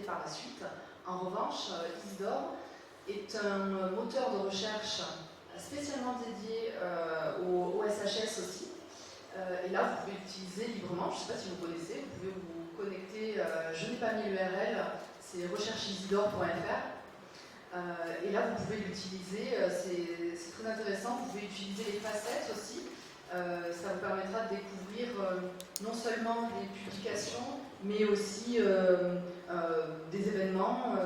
par la suite. En revanche, Isidore est un moteur de recherche spécialement dédié au SHS aussi. Et là, vous pouvez l'utiliser librement. Je ne sais pas si vous connaissez, vous pouvez vous connecter. Je n'ai pas mis l'URL, c'est rechercheisidore.fr. Et là, vous pouvez l'utiliser, c'est très intéressant. Vous pouvez utiliser les facettes aussi. Ça vous permettra de découvrir non seulement des publications, mais aussi des événements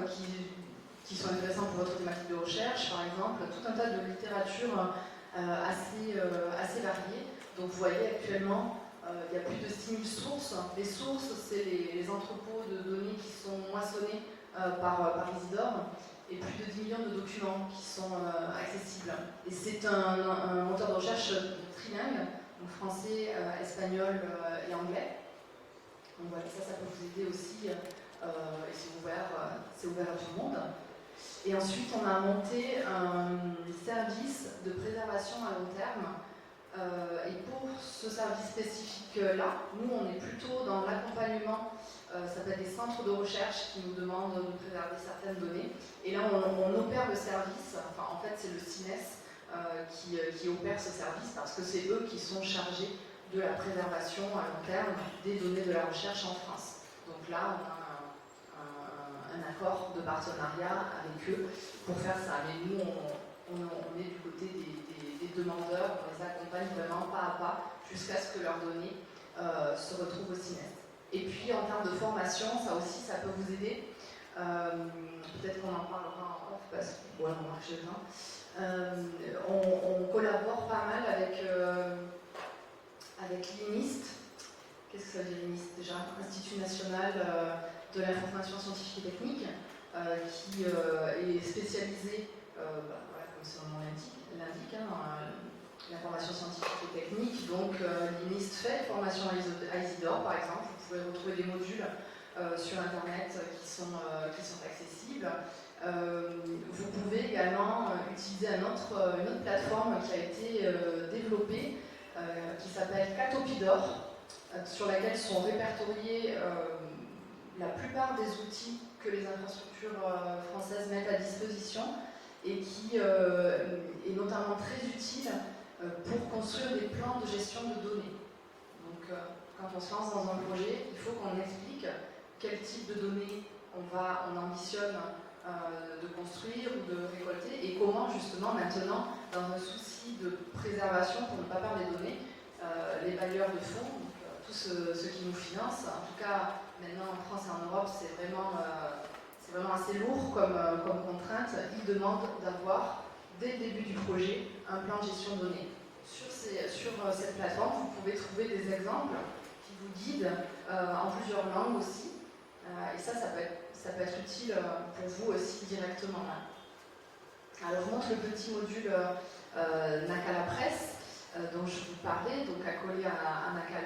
qui sont intéressants pour votre thématique de recherche, par exemple, tout un tas de littérature assez variée. Donc vous voyez actuellement, il y a plus de 6000 sources. Les sources, c'est les entrepôts de données qui sont moissonnés par Isidore, et plus de 10 millions de documents qui sont accessibles. Et c'est un moteur de recherche trilingue, donc français, espagnol et anglais. Donc voilà, ça peut vous aider aussi, et c'est ouvert à tout le monde. Et ensuite, on a monté un service de préservation à long terme. Et pour ce service spécifique-là, nous, on est plutôt dans l'accompagnement. Ça s'appelle des centres de recherche qui nous demandent de préserver certaines données. Et là, on opère le service. Enfin, en fait, c'est le CINES qui opère ce service parce que c'est eux qui sont chargés de la préservation à long terme des données de la recherche en France. Donc là, on a un accord de partenariat avec eux pour faire ça. Mais nous, on est du côté des demandeurs, on les accompagne vraiment pas à pas jusqu'à ce que leurs données se retrouvent au CINES. Et puis en termes de formation, ça aussi, ça peut vous aider. Peut-être qu'on en parlera en off parce que on marche bien. On collabore pas mal avec l'INIST. Qu'est-ce que ça veut dire l'INIST déjà? Institut National de l'Information Scientifique et Technique, qui est spécialisé, voilà, comme son nom l'indique, l'information scientifique et technique. Donc l'INIST fait formation à Isidore, par exemple. Vous pouvez retrouver des modules sur Internet qui sont accessibles. Vous pouvez également utiliser une autre plateforme qui a été développée, qui s'appelle Catopidor, sur laquelle sont répertoriés la plupart des outils que les infrastructures françaises mettent à disposition et qui est notamment très utile pour construire des plans de gestion de données. Donc, quand on se lance dans un projet, il faut qu'on explique quel type de données on ambitionne de construire ou de récolter et comment, justement, maintenant, dans un souci de préservation, pour ne pas perdre les données, les bailleurs de fonds, donc, tous ceux qui nous financent, en tout cas, maintenant en France et en Europe, c'est vraiment assez lourd comme contrainte. Ils demandent d'avoir, dès le début du projet, un plan de gestion de données. Sur cette plateforme, vous pouvez trouver des exemples qui vous guident en plusieurs langues aussi. Et ça peut être utile pour vous aussi directement. Alors, je montre le petit module Nakala Press dont je vous parlais, donc accolé à Nakala.